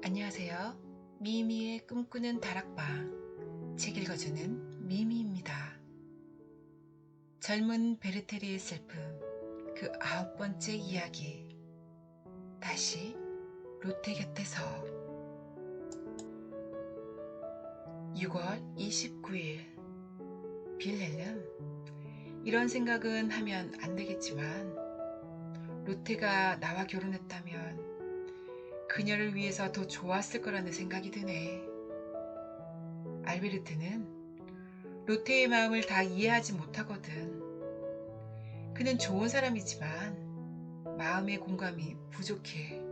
안녕하세요. 미미의 꿈꾸는 다락방, 책 읽어주는 미미입니다. 젊은 베르테리의 슬픔, 그 9번째 이야기. 다시 로테 곁에서. 6월 29일. 빌헬름, 이런 생각은 하면 안 되겠지만 로테가 나와 결혼했다면 그녀를 위해서 더 좋았을 거라는 생각이 드네. 알베르트는 로테의 마음을 다 이해하지 못하거든. 그는 좋은 사람이지만 마음의 공감이 부족해.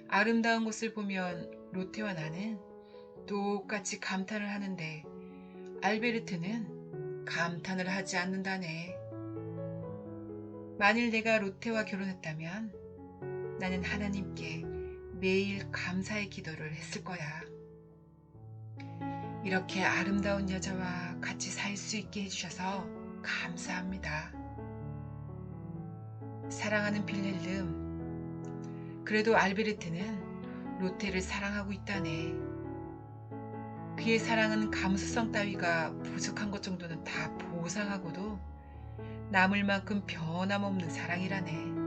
아름다운 것을 보면 로테와 나는 똑같이 감탄을 하는데 알베르트는 감탄을 하지 않는다네. 만일 내가 로테와 결혼했다면 나는 하나님께 매일 감사의 기도를 했을 거야. 이렇게 아름다운 여자와 같이 살 수 있게 해주셔서 감사합니다. 사랑하는 빌헬름, 그래도 알베르트는 로테를 사랑하고 있다네. 그의 사랑은 감수성 따위가 부족한 것 정도는 다 보상하고도 남을 만큼 변함없는 사랑이라네.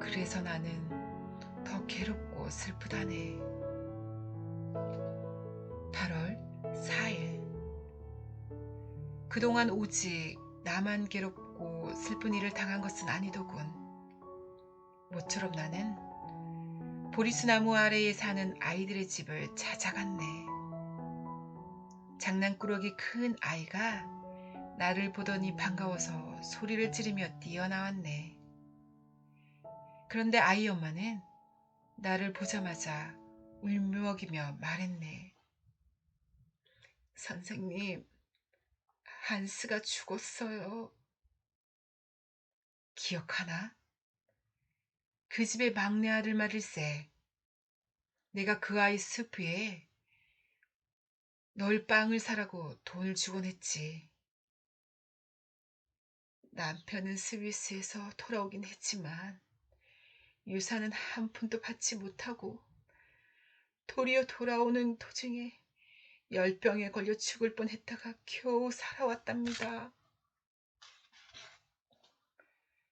그래서 나는 더 괴롭고 슬프다네. 8월 4일. 그동안 오직 나만 괴롭고 슬픈 일을 당한 것은 아니더군. 모처럼 나는 보리수나무 아래에 사는 아이들의 집을 찾아갔네. 장난꾸러기 큰 아이가 나를 보더니 반가워서 소리를 지르며 뛰어나왔네. 그런데 아이 엄마는 나를 보자마자 울먹이며 말했네. 선생님, 한스가 죽었어요. 기억하나? 그 집의 막내 아들 말일세. 내가 그 아이 스프에 널 빵을 사라고 돈을 주곤 했지. 남편은 스위스에서 돌아오긴 했지만 유산은 한 푼도 받지 못하고 도리어 돌아오는 도중에 열병에 걸려 죽을 뻔했다가 겨우 살아왔답니다.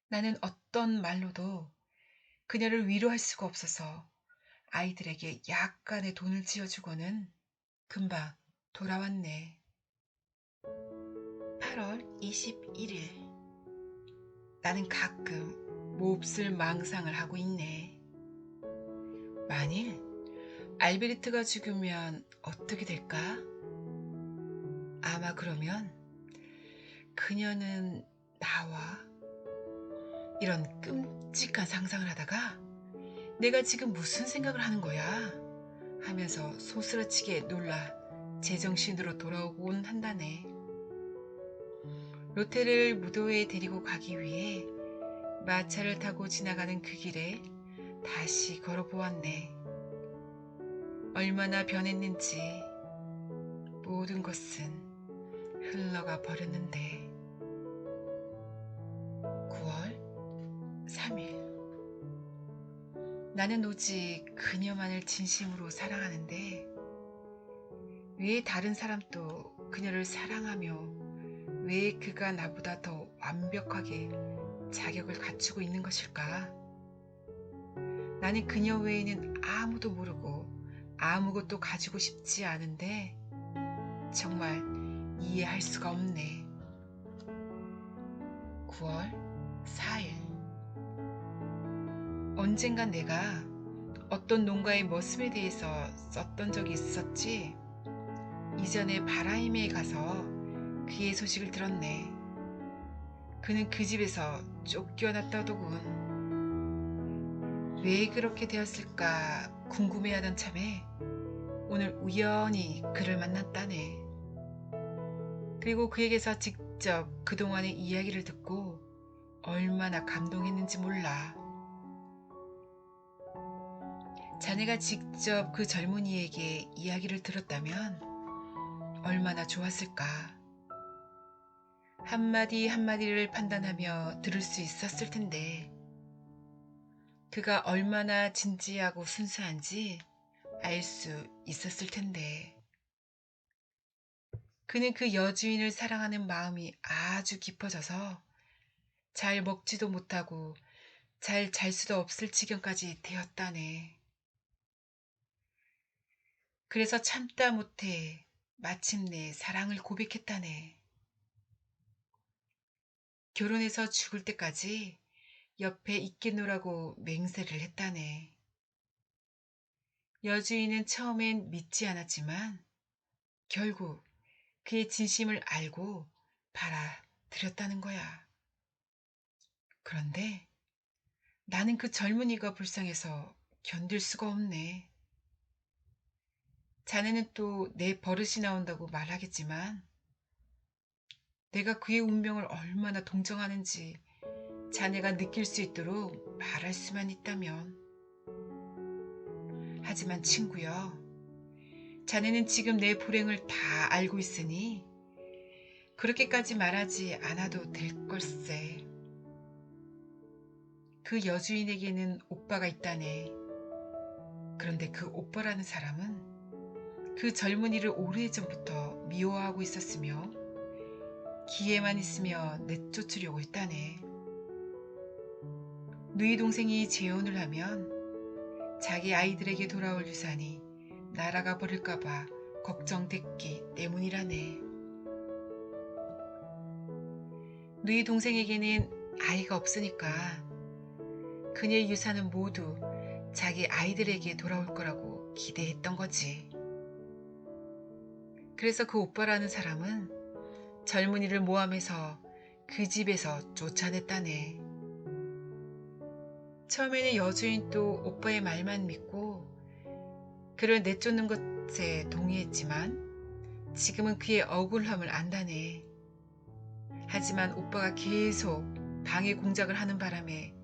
나는 어떤 말로도 그녀를 위로할 수가 없어서 아이들에게 약간의 돈을 쥐어주고는 금방 돌아왔네. 8월 21일. 나는 가끔 몹쓸 망상을 하고 있네. 만일 알베르트가 죽으면 어떻게 될까? 아마 그러면 그녀는 나와 이런 끔찍한 상상을 하다가 내가 지금 무슨 생각을 하는 거야? 하면서 소스라치게 놀라 제정신으로 돌아오곤 한다네. 로테를 무도회에 데리고 가기 위해 마차를 타고 지나가는 그 길에 다시 걸어보았네. 얼마나 변했는지 모든 것은 흘러가 버렸는데. 9월 3일. 나는 오직 그녀만을 진심으로 사랑하는데 왜 다른 사람도 그녀를 사랑하며 왜 그가 나보다 더 완벽하게 자격을 갖추고 있는 것일까? 나는 그녀 외에는 아무도 모르고 아무것도 가지고 싶지 않은데 정말 이해할 수가 없네. 9월 4일. 언젠간 내가 어떤 농가의 머슴에 대해서 썼던 적이 있었지. 이전에 바라임에 가서 그의 소식을 들었네. 그는 그 집에서 쫓겨났다더군. 왜 그렇게 되었을까 궁금해하던 참에 오늘 우연히 그를 만났다네. 그리고 그에게서 직접 그동안의 이야기를 듣고 얼마나 감동했는지 몰라. 자네가 직접 그 젊은이에게 이야기를 들었다면 얼마나 좋았을까. 한마디 한마디를 판단하며 들을 수 있었을 텐데 그가 얼마나 진지하고 순수한지 알 수 있었을 텐데. 그는 그 여주인을 사랑하는 마음이 아주 깊어져서 잘 먹지도 못하고 잘 잘 수도 없을 지경까지 되었다네. 그래서 참다 못해 마침내 사랑을 고백했다네. 결혼해서 죽을 때까지 옆에 있겠노라고 맹세를 했다네. 여주인은 처음엔 믿지 않았지만 결국 그의 진심을 알고 받아들였다는 거야. 그런데 나는 그 젊은이가 불쌍해서 견딜 수가 없네. 자네는 또 내 버릇이 나온다고 말하겠지만 내가 그의 운명을 얼마나 동정하는지 자네가 느낄 수 있도록 말할 수만 있다면. 하지만 친구여, 자네는 지금 내 불행을 다 알고 있으니 그렇게까지 말하지 않아도 될 걸세. 그 여주인에게는 오빠가 있다네. 그런데 그 오빠라는 사람은 그 젊은이를 오래전부터 미워하고 있었으며 기회만 있으며 내쫓으려고 했다네. 누이 동생이 재혼을 하면 자기 아이들에게 돌아올 유산이 날아가 버릴까봐 걱정됐기 때문이라네. 누이 동생에게는 아이가 없으니까 그녀의 유산은 모두 자기 아이들에게 돌아올 거라고 기대했던 거지. 그래서 그 오빠라는 사람은 젊은이를 모함해서 그 집에서 쫓아냈다네. 처음에는 여주인도 오빠의 말만 믿고 그를 내쫓는 것에 동의했지만 지금은 그의 억울함을 안다네. 하지만 오빠가 계속 방해 공작을 하는 바람에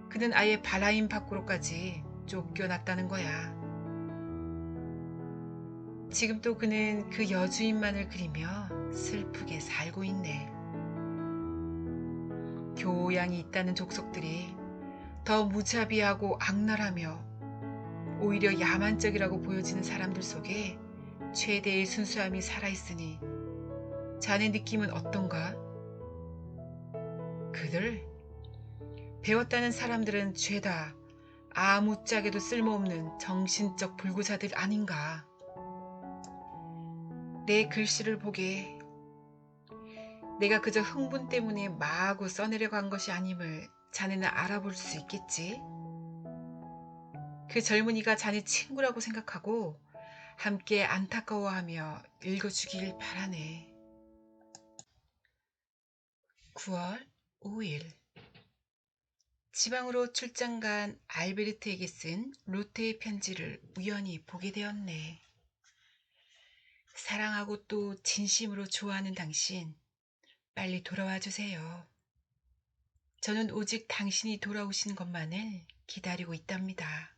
그는 아예 바라인 밖으로까지 쫓겨났다는 거야. 지금 또 그는 그 여주인만을 그리며 슬프게 살고 있네. 교양이 있다는 족속들이 더 무자비하고 악랄하며 오히려 야만적이라고 보여지는 사람들 속에 최대의 순수함이 살아있으니 자네 느낌은 어떤가? 그들 배웠다는 사람들은 죄다 아무짝에도 쓸모없는 정신적 불구자들 아닌가? 내 글씨를 보게 내가 그저 흥분 때문에 마구 써내려고 한 것이 아님을 자네는 알아볼 수 있겠지? 그 젊은이가 자네 친구라고 생각하고 함께 안타까워하며 읽어주길 바라네. 9월 5일 지방으로 출장 간 알베르트에게 쓴 로테의 편지를 우연히 보게 되었네. 사랑하고 또 진심으로 좋아하는 당신, 빨리 돌아와 주세요. 저는 오직 당신이 돌아오시는 것만을 기다리고 있답니다.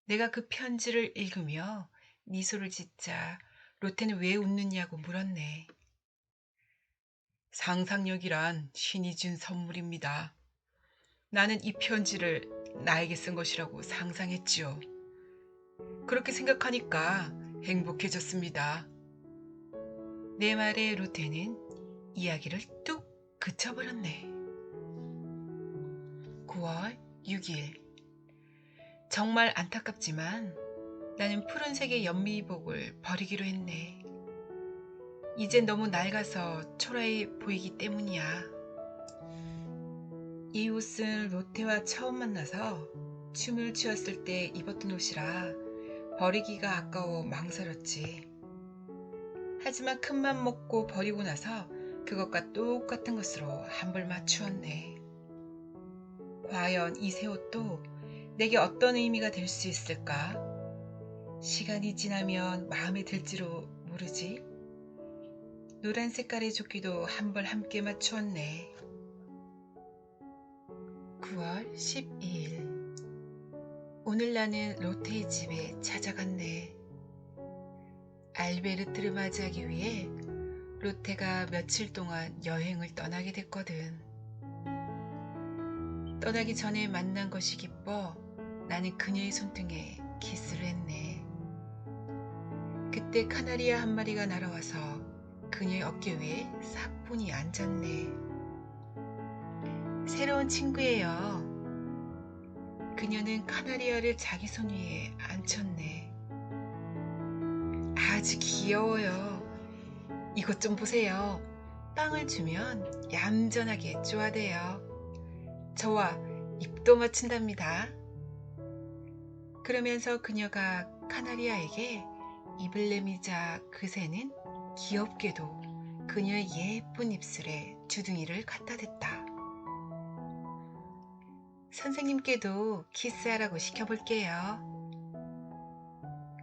내가 그 편지를 읽으며 미소를 짓자 로테는 왜 웃느냐고 물었네. 상상력이란 신이 준 선물입니다. 나는 이 편지를 나에게 쓴 것이라고 상상했지요. 그렇게 생각하니까 행복해졌습니다. 내 말에 로테는 이야기를 뚝 그쳐버렸네. 9월 6일 정말 안타깝지만 나는 푸른색의 연미복을 버리기로 했네. 이젠 너무 낡아서 초라해 보이기 때문이야. 이 옷은 로테와 처음 만나서 춤을 추었을 때 입었던 옷이라 버리기가 아까워 망설였지. 하지만 큰맘 먹고 버리고 나서 그것과 똑같은 것으로 한 벌 맞추었네. 과연 이 새 옷도 내게 어떤 의미가 될 수 있을까? 시간이 지나면 마음에 들지로 모르지. 노란 색깔의 조끼도 한 벌 함께 맞추었네. 9월 12일 오늘 나는 로테의 집에 찾아갔네. 알베르트를 맞이하기 위해 로테가 며칠 동안 여행을 떠나게 됐거든. 떠나기 전에 만난 것이 기뻐 나는 그녀의 손등에 키스를 했네. 그때 카나리아 한 마리가 날아와서 그녀의 어깨 위에 사뿐히 앉았네. 새로운 친구예요. 그녀는 카나리아를 자기 손 위에 앉혔네. 아주 귀여워요. 이것 좀 보세요. 빵을 주면 얌전하게 쪼아대요. 저와 입도 맞춘답니다. 그러면서 그녀가 카나리아에게 입을 내미자 그새는 귀엽게도 그녀의 예쁜 입술에 주둥이를 갖다 댔다. 선생님께도 키스하라고 시켜볼게요.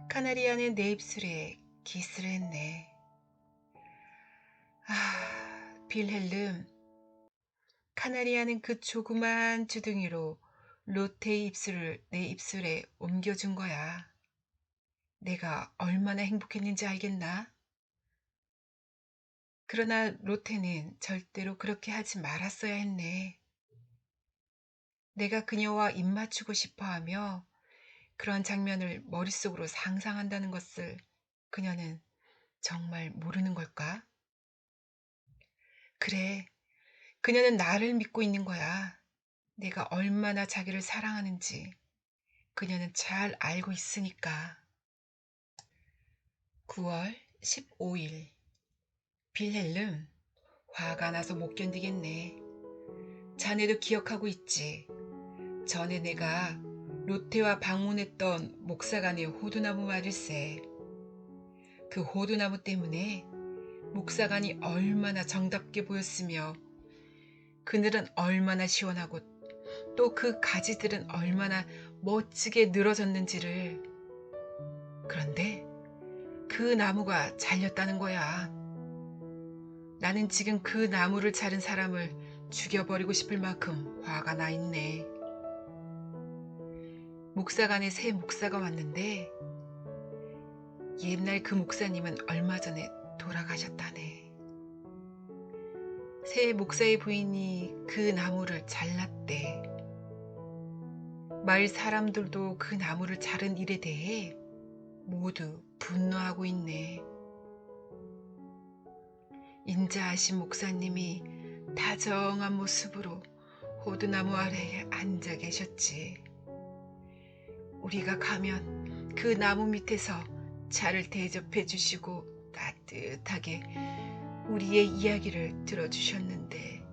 카나리아는 내 입술에 키스를 했네. 빌헬름. 카나리아는 그 조그만 주둥이로 로테의 입술을 내 입술에 옮겨준 거야. 내가 얼마나 행복했는지 알겠나? 그러나 로테는 절대로 그렇게 하지 말았어야 했네. 내가 그녀와 입 맞추고 싶어 하며 그런 장면을 머릿속으로 상상한다는 것을 그녀는 정말 모르는 걸까? 그래, 그녀는 나를 믿고 있는 거야. 내가 얼마나 자기를 사랑하는지 그녀는 잘 알고 있으니까. 9월 15일. 빌헬름, 화가 나서 못 견디겠네. 자네도 기억하고 있지? 전에 내가 롯데와 방문했던 목사간의 호두나무 말일세. 그 호두나무 때문에 목사간이 얼마나 정답게 보였으며 그늘은 얼마나 시원하고 또 그 가지들은 얼마나 멋지게 늘어졌는지를. 그런데 그 나무가 잘렸다는 거야. 나는 지금 그 나무를 자른 사람을 죽여버리고 싶을 만큼 화가 나 있네. 목사간에 새 목사가 왔는데 옛날 그 목사님은 얼마 전에 돌아가셨다네. 새 목사의 부인이 그 나무를 잘랐대. 마을 사람들도 그 나무를 자른 일에 대해 모두 분노하고 있네. 인자하신 목사님이 다정한 모습으로 호두나무 아래에 앉아 계셨지. 우리가 가면 그 나무 밑에서 차를 대접해 주시고 따뜻하게 우리의 이야기를 들어주셨는데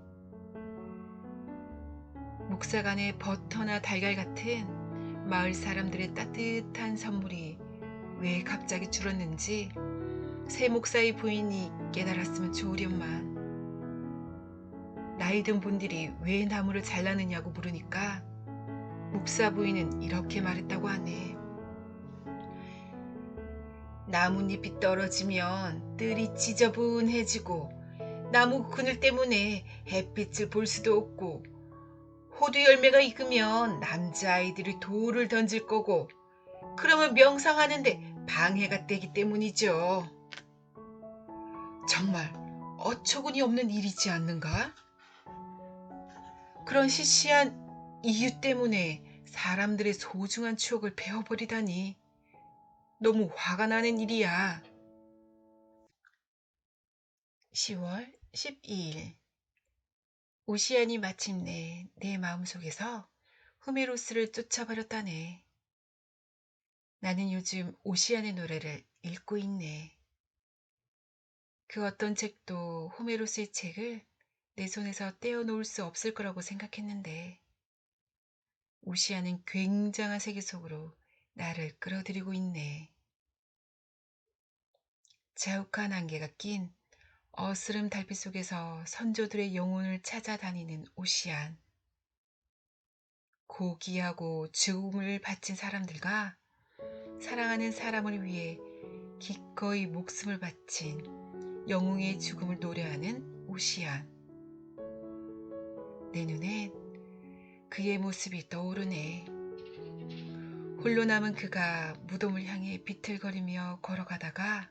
목사간의 버터나 달걀 같은 마을 사람들의 따뜻한 선물이 왜 갑자기 줄었는지 새 목사의 부인이 깨달았으면 좋으련만. 나이 든 분들이 왜 나무를 잘라느냐고 물으니까 목사 부인은 이렇게 말했다고 하네. 나뭇잎이 떨어지면 뜰이 지저분해지고 나무 그늘 때문에 햇빛을 볼 수도 없고 호두 열매가 익으면 남자아이들이 돌을 던질 거고 그러면 명상하는데 방해가 되기 때문이죠. 정말 어처구니 없는 일이지 않는가? 그런 시시한 이유 때문에 사람들의 소중한 추억을 베어버리다니 너무 화가 나는 일이야. 10월 12일. 오시안이 마침내 내 마음속에서 후메로스를 쫓아버렸다네. 나는 요즘 오시안의 노래를 읽고 있네. 그 어떤 책도 호메로스의 책을 내 손에서 떼어놓을 수 없을 거라고 생각했는데 오시안은 굉장한 세계 속으로 나를 끌어들이고 있네. 자욱한 안개가 낀 어스름 달빛 속에서 선조들의 영혼을 찾아다니는 오시안. 고귀하고 죽음을 바친 사람들과 사랑하는 사람을 위해 기꺼이 목숨을 바친 영웅의 죽음을 노래하는 오시안. 내 눈엔 그의 모습이 떠오르네. 홀로 남은 그가 무덤을 향해 비틀거리며 걸어가다가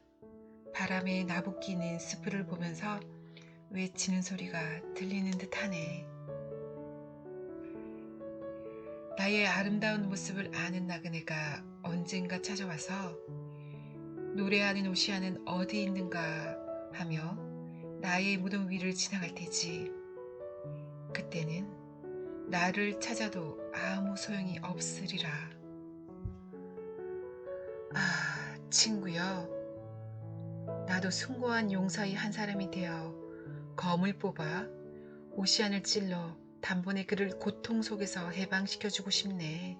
바람에 나부끼는 숲을 보면서 외치는 소리가 들리는 듯하네. 나의 아름다운 모습을 아는 나그네가 언젠가 찾아와서 노래하는 오시아는 어디 있는가 하며 나의 무덤 위를 지나갈 테지. 그때는 나를 찾아도 아무 소용이 없으리라. 아, 친구여. 나도 숭고한 용사의 한 사람이 되어 검을 뽑아 오시안을 찔러 단번에 그를 고통 속에서 해방시켜주고 싶네.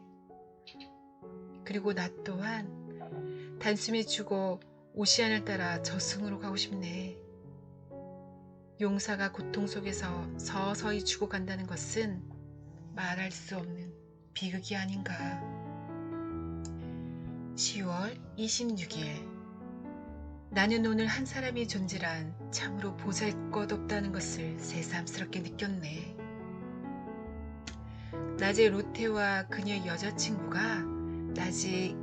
그리고 나 또한 단숨에 죽어 오시안을 따라 저승으로 가고 싶네. 용사가 고통 속에서 서서히 죽어간다는 것은 말할 수 없는 비극이 아닌가. 10월 26일. 나는 오늘 한 사람의 존재란 참으로 보잘것없다는 것을 새삼스럽게 느꼈네. 낮에 로테와 그녀의 여자친구가 낮에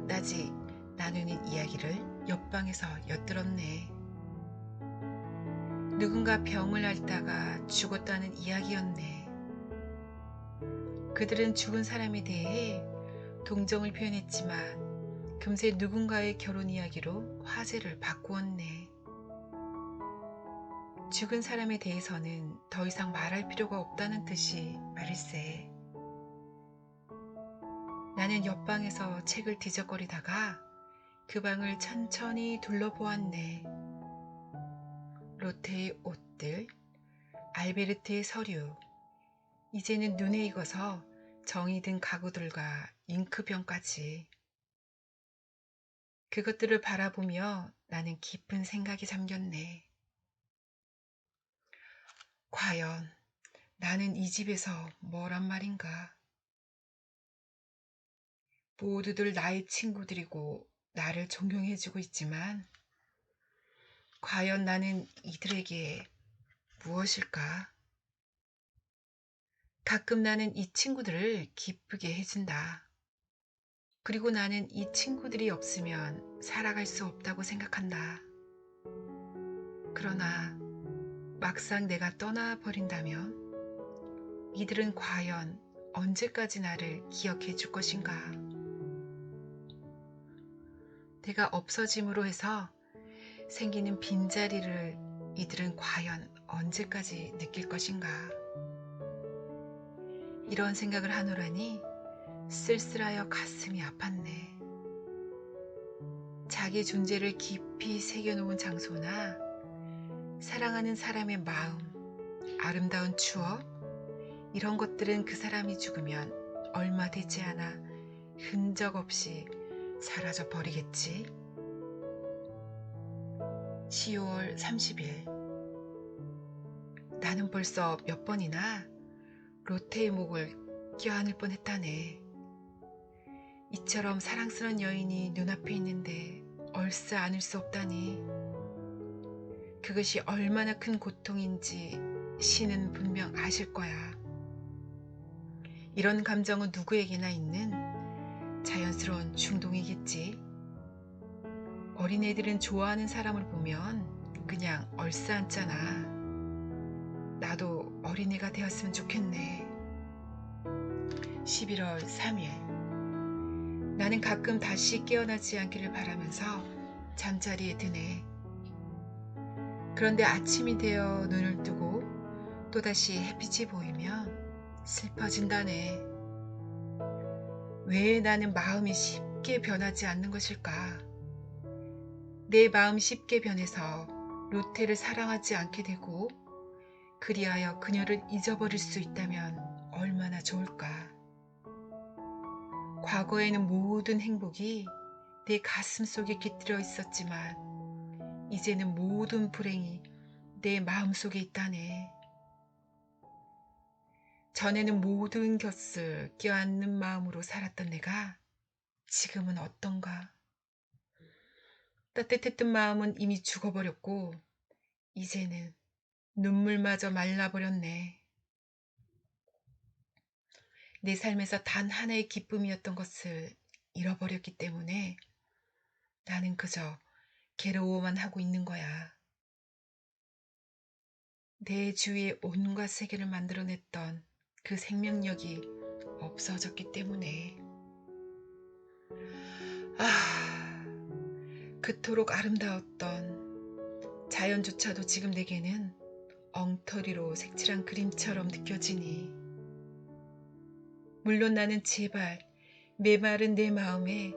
나누는 이야기를 옆방에서 엿들었네. 누군가 병을 앓다가 죽었다는 이야기였네. 그들은 죽은 사람에 대해 동정을 표현했지만 금세 누군가의 결혼 이야기로 화제를 바꾸었네. 죽은 사람에 대해서는 더 이상 말할 필요가 없다는 뜻이 말일세. 나는 옆방에서 책을 뒤적거리다가 그 방을 천천히 둘러보았네. 로테의 옷들, 알베르트의 서류, 이제는 눈에 익어서 정이 든 가구들과 잉크병까지. 그것들을 바라보며 나는 깊은 생각에 잠겼네. 과연 나는 이 집에서 뭐란 말인가? 모두들 나의 친구들이고 나를 존경해주고 있지만 과연 나는 이들에게 무엇일까? 가끔 나는 이 친구들을 기쁘게 해준다. 그리고 나는 이 친구들이 없으면 살아갈 수 없다고 생각한다. 그러나 막상 내가 떠나버린다면 이들은 과연 언제까지 나를 기억해 줄 것인가? 내가 없어짐으로 해서 생기는 빈자리를 이들은 과연 언제까지 느낄 것인가? 이런 생각을 하노라니 쓸쓸하여 가슴이 아팠네. 자기 존재를 깊이 새겨놓은 장소나 사랑하는 사람의 마음, 아름다운 추억, 이런 것들은 그 사람이 죽으면 얼마 되지 않아 흔적 없이 사라져 버리겠지. 10월 30일. 나는 벌써 몇 번이나 로테의 목을 껴안을 뻔했다네. 이처럼 사랑스러운 여인이 눈앞에 있는데 얼싸 안을 수 없다니. 그것이 얼마나 큰 고통인지 신은 분명 아실 거야. 이런 감정은 누구에게나 있는 자연스러운 충동이겠지. 어린애들은 좋아하는 사람을 보면 그냥 얼싸안잖아. 나도 어린애가 되었으면 좋겠네. 11월 3일. 나는 가끔 다시 깨어나지 않기를 바라면서 잠자리에 드네. 그런데 아침이 되어 눈을 뜨고 또다시 햇빛이 보이면 슬퍼진다네. 왜 나는 마음이 쉽게 변하지 않는 것일까? 내 마음 쉽게 변해서 로테를 사랑하지 않게 되고 그리하여 그녀를 잊어버릴 수 있다면 얼마나 좋을까. 과거에는 모든 행복이 내 가슴 속에 깃들어 있었지만 이제는 모든 불행이 내 마음 속에 있다네. 전에는 모든 것을 껴안는 마음으로 살았던 내가 지금은 어떤가. 따뜻했던 마음은 이미 죽어버렸고 이제는 눈물마저 말라버렸네. 내 삶에서 단 하나의 기쁨이었던 것을 잃어버렸기 때문에 나는 그저 괴로워만 하고 있는 거야. 내 주위에 온갖 세계를 만들어냈던 그 생명력이 없어졌기 때문에. 아, 그토록 아름다웠던 자연조차도 지금 내게는 엉터리로 색칠한 그림처럼 느껴지니. 물론 나는 제발 메마른 내 마음에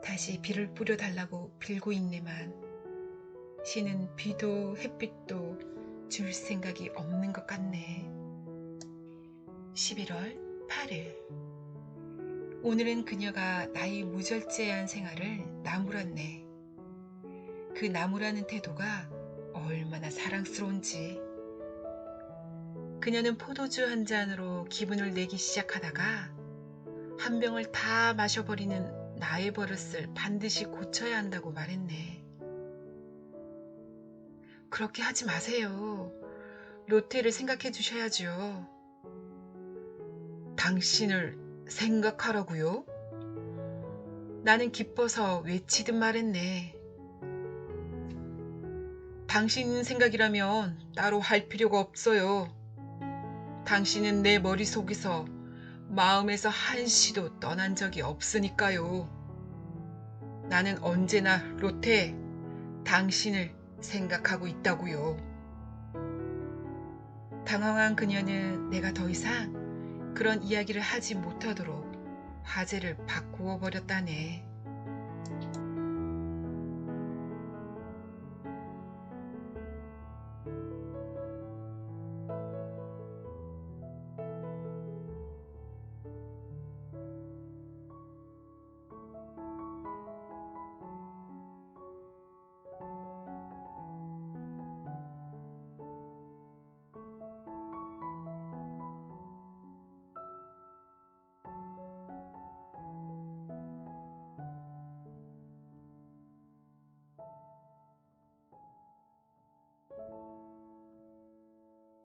다시 비를 뿌려달라고 빌고 있네만 신은 비도 햇빛도 줄 생각이 없는 것 같네. 11월 8일. 오늘은 그녀가 나의 무절제한 생활을 나무랐네. 그 나무라는 태도가 얼마나 사랑스러운지. 그녀는 포도주 한 잔으로 기분을 내기 시작하다가 한 병을 다 마셔버리는 나의 버릇을 반드시 고쳐야 한다고 말했네. 그렇게 하지 마세요. 로테를 생각해 주셔야죠. 당신을 생각하라고요? 나는 기뻐서 외치듯 말했네. 당신 생각이라면 따로 할 필요가 없어요. 당신은 내 머릿속에서 마음에서 한시도 떠난 적이 없으니까요. 나는 언제나 로테, 당신을 생각하고 있다고요. 당황한 그녀는 내가 더 이상 그런 이야기를 하지 못하도록 화제를 바꾸어 버렸다네.